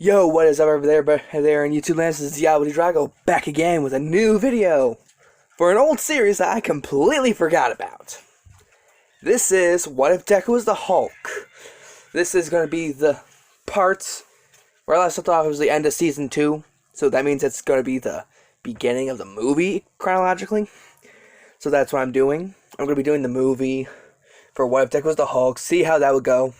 Yo, what is up over there in YouTube land? This is Diablo Drago back again with a new video for an old series that I completely forgot about. This is What If Deku Was the Hulk? This is going to be the part where I last left off. It was the end of Season 2, so that means it's going to be the beginning of the movie chronologically. So that's what I'm doing. I'm going to be doing the movie for What If Deku Was the Hulk, see how that would go,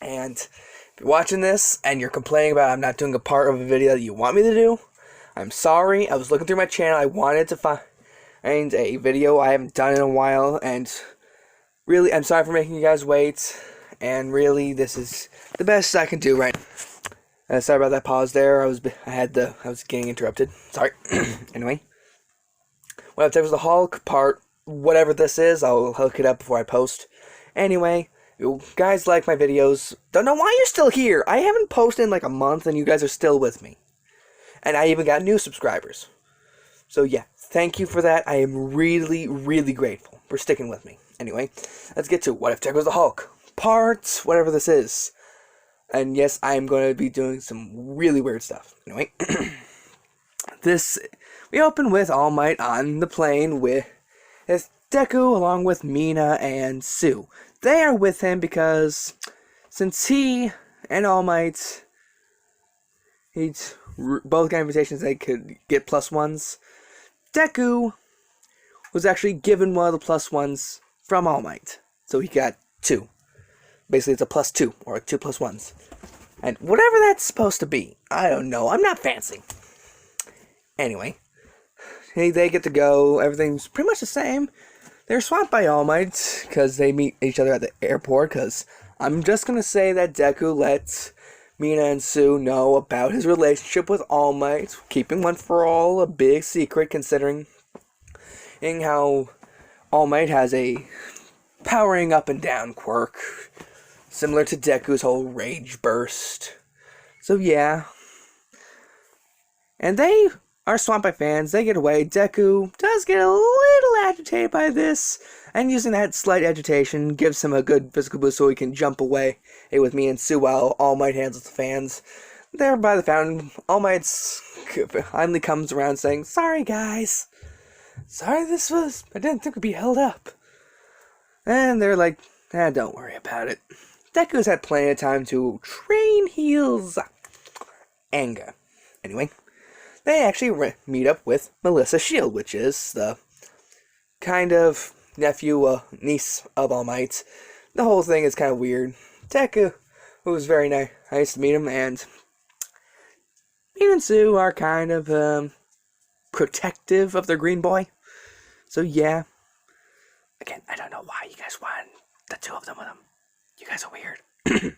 and if you're watching this and you're complaining about I'm not doing a part of a video that you want me to do, I'm sorry. I was looking through my channel. I wanted to find a video I haven't done in a while, and really, I'm sorry for making you guys wait, and really, this is the best I can do right now. Sorry about that pause there. I was getting interrupted. Sorry. Anyway, What If Deku Was the Hulk part, whatever this is, I'll hook it up before I post. Anyway, you guys like my videos. Don't know why you're still here. I haven't posted in like a month and you guys are still with me. And I even got new subscribers. So yeah, thank you for that. I am really, really grateful for sticking with me. Anyway, let's get to What If Deku Was the Hulk. Part, whatever this is. And yes, I am going to be doing some really weird stuff. Anyway, we open with All Might on the plane with Deku along with Mina and Sue. They are with him because since he and All Might, both got invitations, they could get +1s. Deku was actually given one of the +1s from All Might, so he got 2. Basically, it's a +2 or 2 +1s, and whatever that's supposed to be, I don't know. I'm not fancy. Anyway, they get to go. Everything's pretty much the same. They're swamped by All Might because they meet each other at the airport, because I'm just going to say that Deku let Mina and Sue know about his relationship with All Might, keeping one for all a big secret, considering how All Might has a powering up and down quirk, similar to Deku's whole rage burst. So yeah. And they are swamped by fans. They get away. Deku does get a little agitated by this, and using that slight agitation gives him a good physical boost so he can jump away with me and Sue while All Might handles the fans. There by the fountain, All Might finally comes around saying, "Sorry guys. Sorry I didn't think we'd be held up." And they're like, don't worry about it. Deku's had plenty of time to train heels anger. Anyway, they actually meet up with Melissa Shield, which is the kind of niece of All Might. The whole thing is kind of weird. Deku, who was very nice to meet him, and Mina and Sue are kind of protective of their green boy. So yeah. Again, I don't know why you guys want the two of them with them. You guys are weird.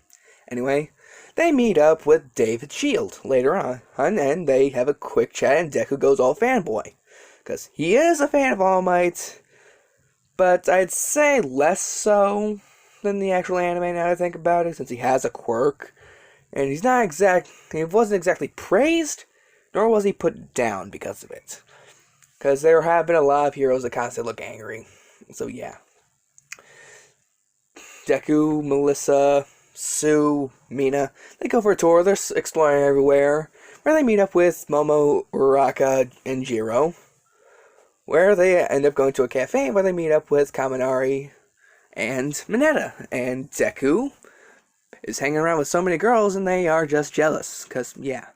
Anyway, they meet up with David Shield later on, and they have a quick chat, and Deku goes all fanboy, because he is a fan of All Might, but I'd say less so than the actual anime now that I think about it, since he has a quirk, and he wasn't exactly praised, nor was he put down because of it, because there have been a lot of heroes that constantly look angry. So yeah. Deku, Melissa, Sue, Mina, they go for a tour. They're exploring everywhere, where they meet up with Momo, Uraraka, and Jiro, where they end up going to a cafe where they meet up with Kaminari and Mineta. And Deku is hanging around with so many girls, and they are just jealous, because, yeah.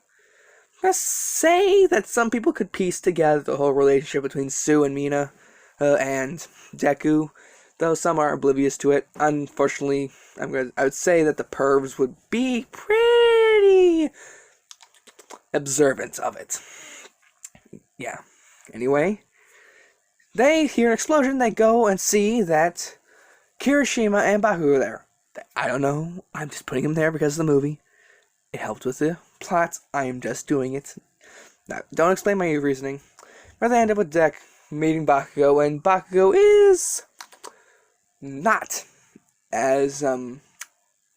Let's say that some people could piece together the whole relationship between Sue and Mina and Deku, though some are oblivious to it. Unfortunately, I would say that the pervs would be pretty observant of it. Yeah. Anyway, they hear an explosion. They go and see that Kirishima and Baku are there. I don't know. I'm just putting them there because of the movie. It helped with the plot. I am just doing it. Now, don't explain my reasoning. Where they end up with Deku meeting Bakugo, and Bakugo is not as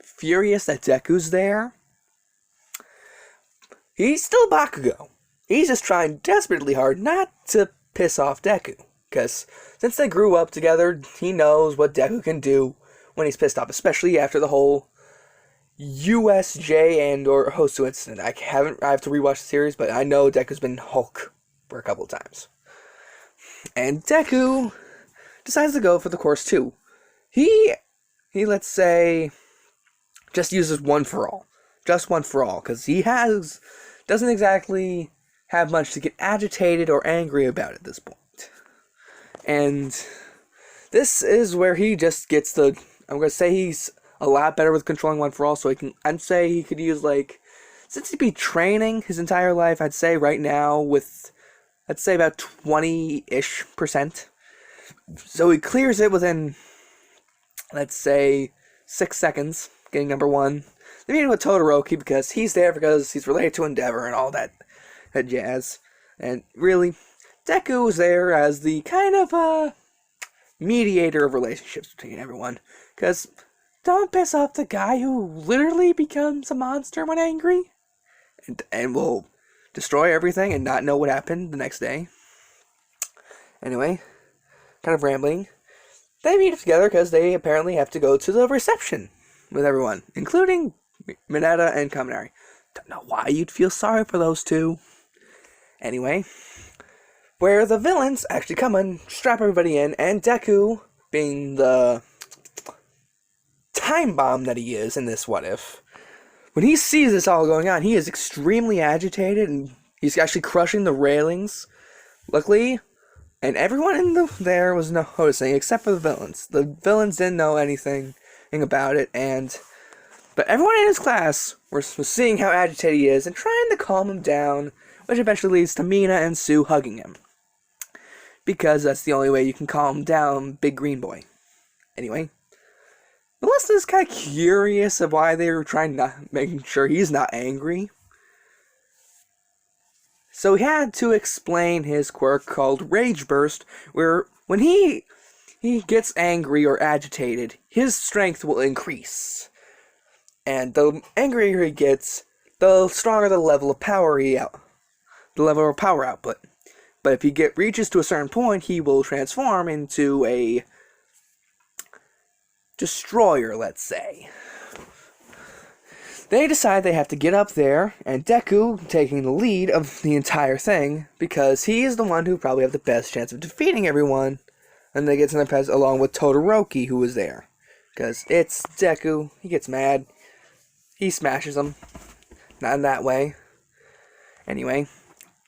furious that Deku's there. He's still Bakugo. He's just trying desperately hard not to piss off Deku, because since they grew up together, he knows what Deku can do when he's pissed off, especially after the whole USJ and or Hosu incident. I have to rewatch the series, but I know Deku's been Hulk for a couple of times. And Deku decides to go for the course too. He let's say just uses one for all. Just one for all, because he doesn't exactly have much to get agitated or angry about at this point. And this is where he just gets I'm going to say he's a lot better with controlling one for all, so I'd say he could use, since he'd be training his entire life, I'd say right now I'd say about 20-ish%. So he clears it within, let's say, 6 seconds, getting number 1. They meet him with Todoroki because he's there because he's related to Endeavor and all that jazz. And really, Deku is there as the kind of mediator of relationships between everyone. Because don't piss off the guy who literally becomes a monster when angry and will destroy everything and not know what happened the next day. Anyway, kind of rambling. They meet up together because they apparently have to go to the reception with everyone, including Mineta and Kaminari. Don't know why you'd feel sorry for those two. Anyway, where the villains actually come and strap everybody in, and Deku, being the time bomb that he is in this what if, when he sees this all going on, he is extremely agitated, and he's actually crushing the railings. Luckily, and everyone there was noticing, except for the villains. The villains didn't know anything about it, but everyone in his class was seeing how agitated he is and trying to calm him down, which eventually leads to Mina and Sue hugging him. Because that's the only way you can calm him down, big green boy. Anyway, Melissa's kind of curious of why they were making sure he's not angry. So he had to explain his quirk called Rage Burst, where when he gets angry or agitated, his strength will increase. And the angrier he gets, the stronger the level of power output. But if he reaches to a certain point, he will transform into a destroyer, let's say. They decide they have to get up there, and Deku taking the lead of the entire thing, because he is the one who probably have the best chance of defeating everyone. And they get to the pass along with Todoroki, who was there. Because it's Deku, he gets mad, he smashes them. Not in that way. Anyway,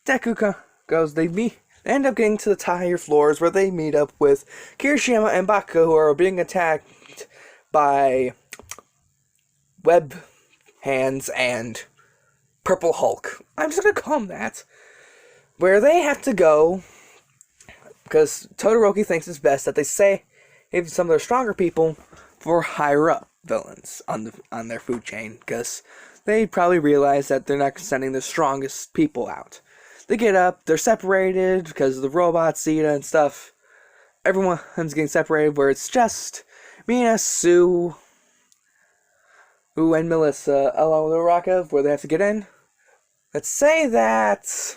Deku goes, they end up getting to the higher floors where they meet up with Kirishima and Baka, who are being attacked by web hands and Purple Hulk. I'm just going to call them that. Where they have to go, because Todoroki thinks it's best that they save some of their stronger people for higher up villains on their food chain, because they probably realize that they're not sending the strongest people out. They get up, they're separated because of the robots, Zeta, and stuff. Everyone's getting separated, where it's just Mina, Sue, and Melissa, along with Uraraka, where they have to get in. Let's say that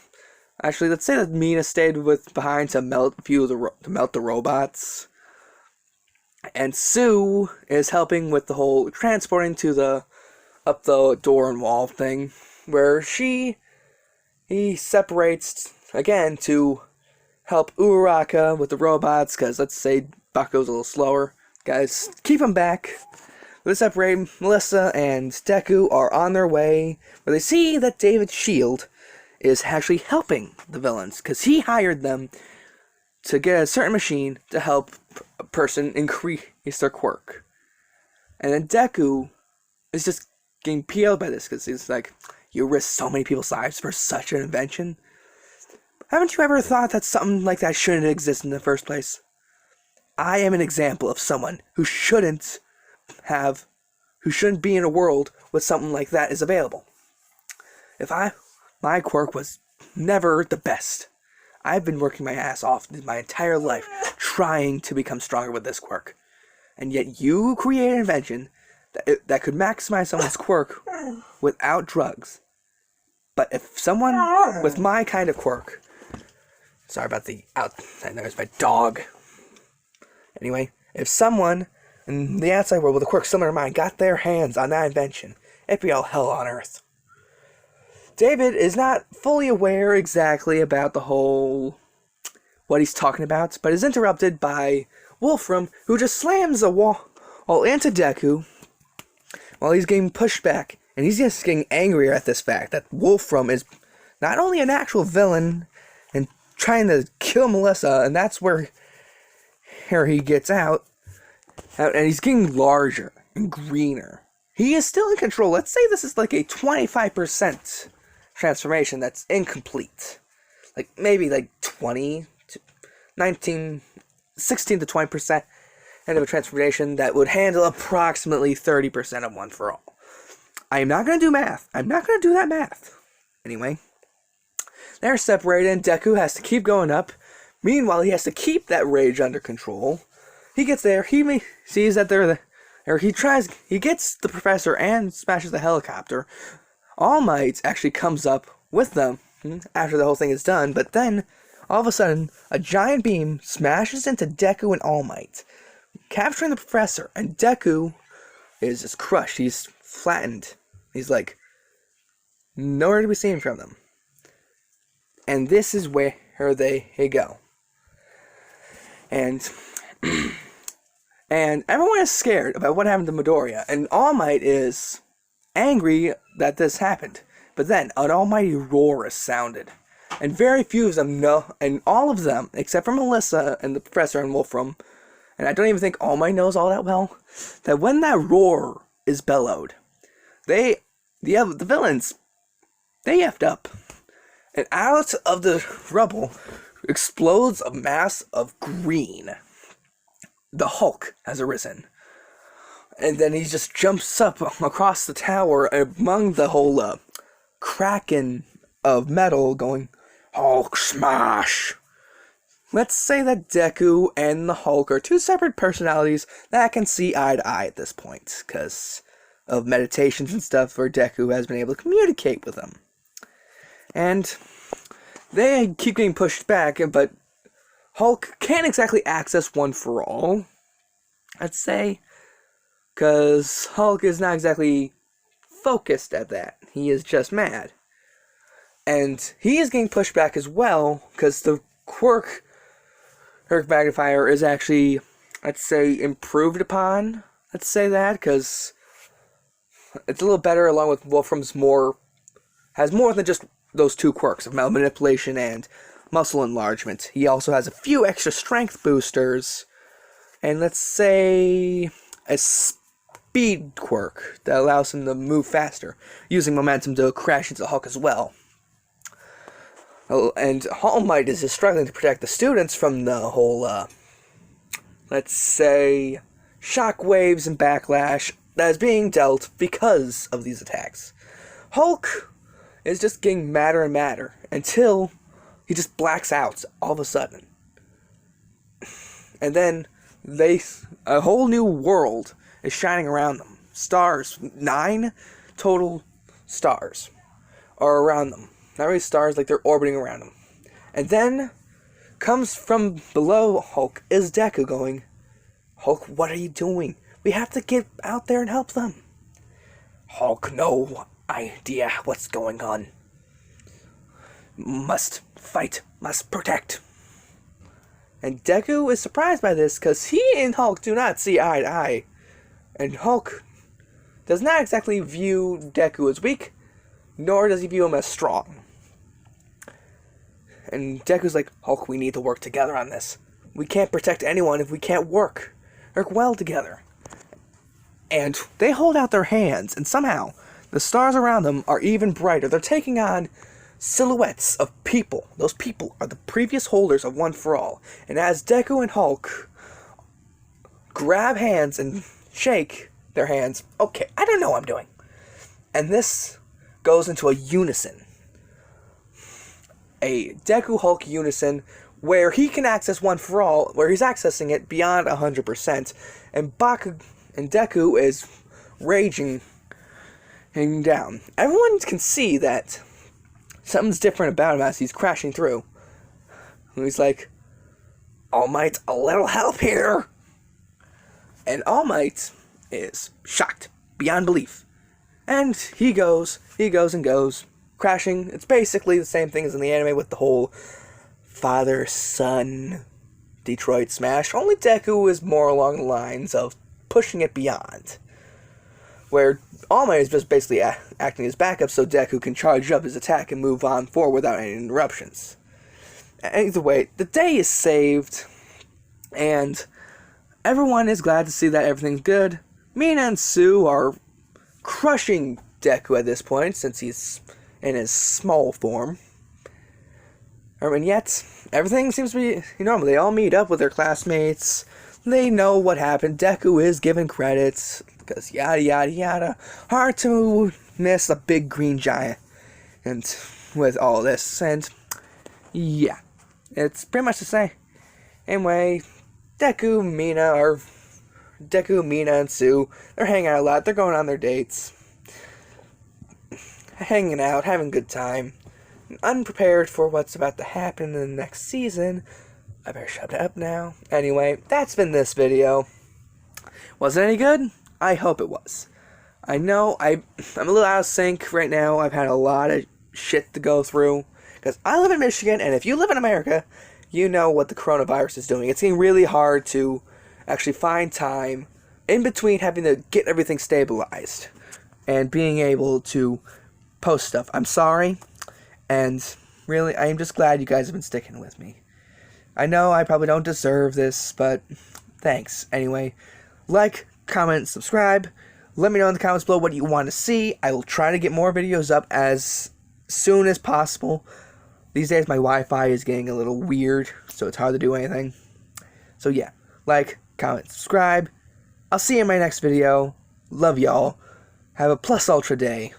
Mina stayed behind to melt the robots. And Sue is helping with the whole transporting up the door and wall thing, where he separates again to help Uraraka with the robots, because let's say Baku's a little slower. Guys, keep him back. They separate. Melissa and Deku are on their way, where they see that David Shield is actually helping the villains, because he hired them to get a certain machine to help a person increase their quirk. And then Deku is just getting PO'd by this, because he's like, you risk so many people's lives for such an invention? Haven't you ever thought that something like that shouldn't exist in the first place? I am an example of someone who shouldn't be in a world where something like that is available. My quirk was never the best. I've been working my ass off my entire life trying to become stronger with this quirk. And yet you create an invention that could maximize someone's quirk without drugs. But if someone with my kind of quirk... Sorry about the outside noise, my dog. Anyway, if someone in the outside world with a quirk similar to mine got their hands on that invention, it'd be all hell on earth. David is not fully aware exactly about the whole what he's talking about, but is interrupted by Wolfram, who just slams a wall into Deku while he's getting pushed back, and he's just getting angrier at this fact that Wolfram is not only an actual villain and trying to kill Melissa, and that's where he gets out, and he's getting larger and greener. He is still in control. Let's say this is like a 25% transformation that's incomplete. Like maybe like 20 to 19, 16 to 20% of a transformation that would handle approximately 30% of One for All. I am not going to do math. I'm not going to do that math. Anyway, they're separated and Deku has to keep going up. Meanwhile, he has to keep that rage under control. He gets there, he sees that they're there, or he gets the professor and smashes the helicopter. All Might actually comes up with them after the whole thing is done, but then, all of a sudden, a giant beam smashes into Deku and All Might, capturing the professor, and Deku is just crushed. He's flattened. He's like, nowhere to be seen from them. And this is where they go. And everyone is scared about what happened to Midoriya, and All Might is angry that this happened. But then an almighty roar is sounded, and very few of them know, and all of them, except for Melissa and the Professor and Wolfram, and I don't even think All Might knows all that well, that when that roar is bellowed, the villains, they effed up. And out of the rubble explodes a mass of green. The Hulk has arisen. And then he just jumps up across the tower among the whole kraken of metal going, Hulk smash! Let's say that Deku and the Hulk are two separate personalities that can see eye to eye at this point, because of meditations and stuff where Deku has been able to communicate with them. And they keep getting pushed back, but Hulk can't exactly access One for All, I'd say, because Hulk is not exactly focused at that. He is just mad. And he is getting pushed back as well, because the quirk, Herc Magnifier, is actually, I'd say, improved upon. Let's say that, because it's a little better, along with Wolfram's has more than just those two quirks of manipulation and muscle enlargement. He also has a few extra strength boosters, and let's say a speed quirk that allows him to move faster, using momentum to crash into Hulk as well. Oh, and All Might is just struggling to protect the students from the whole, let's say, shockwaves and backlash that is being dealt because of these attacks. Hulk is just getting madder and madder until he just blacks out all of a sudden. And then a whole new world is shining around them. Stars, 9 total stars are around them. Not really stars, like they're orbiting around them. And then comes from below Hulk is Deku going, Hulk, what are you doing? We have to get out there and help them. Hulk, no idea what's going on. Must fight, must protect. And Deku is surprised by this because he and Hulk do not see eye to eye. And Hulk does not exactly view Deku as weak, nor does he view him as strong. And Deku's like, Hulk, we need to work together on this. We can't protect anyone if we can't work well together. And they hold out their hands, and somehow the stars around them are even brighter. They're taking on silhouettes of people. Those people are the previous holders of One for All. And as Deku and Hulk grab hands and shake their hands, okay, I don't know what I'm doing. And this goes into a unison. A Deku Hulk unison where he can access One for All, where he's accessing it beyond 100%, and Deku is raging him down. Everyone can see that something's different about him as he's crashing through. And he's like, All Might, a little help here! And All Might is shocked beyond belief. And he goes and goes, crashing. It's basically the same thing as in the anime with the whole father-son Detroit Smash. Only Deku is more along the lines of pushing it beyond, where All Might is just basically acting as backup so Deku can charge up his attack and move on forward without any interruptions. Either way, the day is saved, and everyone is glad to see that everything's good. Mina and Sue are crushing Deku at this point, since he's in his small form. And yet, everything seems to be normal. They all meet up with their classmates. They know what happened. Deku is given credits, because yada yada yada. Hard to miss a big green giant. And with all this, and yeah, it's pretty much the same. Anyway, Deku, Mina, and Sue, they're hanging out a lot. They're going on their dates. Hanging out, having a good time. Unprepared for what's about to happen in the next season. I better shut it up now. Anyway, that's been this video. Was it any good? I hope it was. I know I'm a little out of sync right now. I've had a lot of shit to go through. Because I live in Michigan, and if you live in America, you know what the coronavirus is doing. It's getting really hard to actually find time in between having to get everything stabilized and being able to post stuff. I'm sorry, and really, I am just glad you guys have been sticking with me. I know I probably don't deserve this, but thanks. Anyway, like, comment, subscribe. Let me know in the comments below what you want to see. I will try to get more videos up as soon as possible. These days, my Wi-Fi is getting a little weird, so it's hard to do anything. So yeah, like, comment, subscribe. I'll see you in my next video. Love y'all. Have a plus ultra day.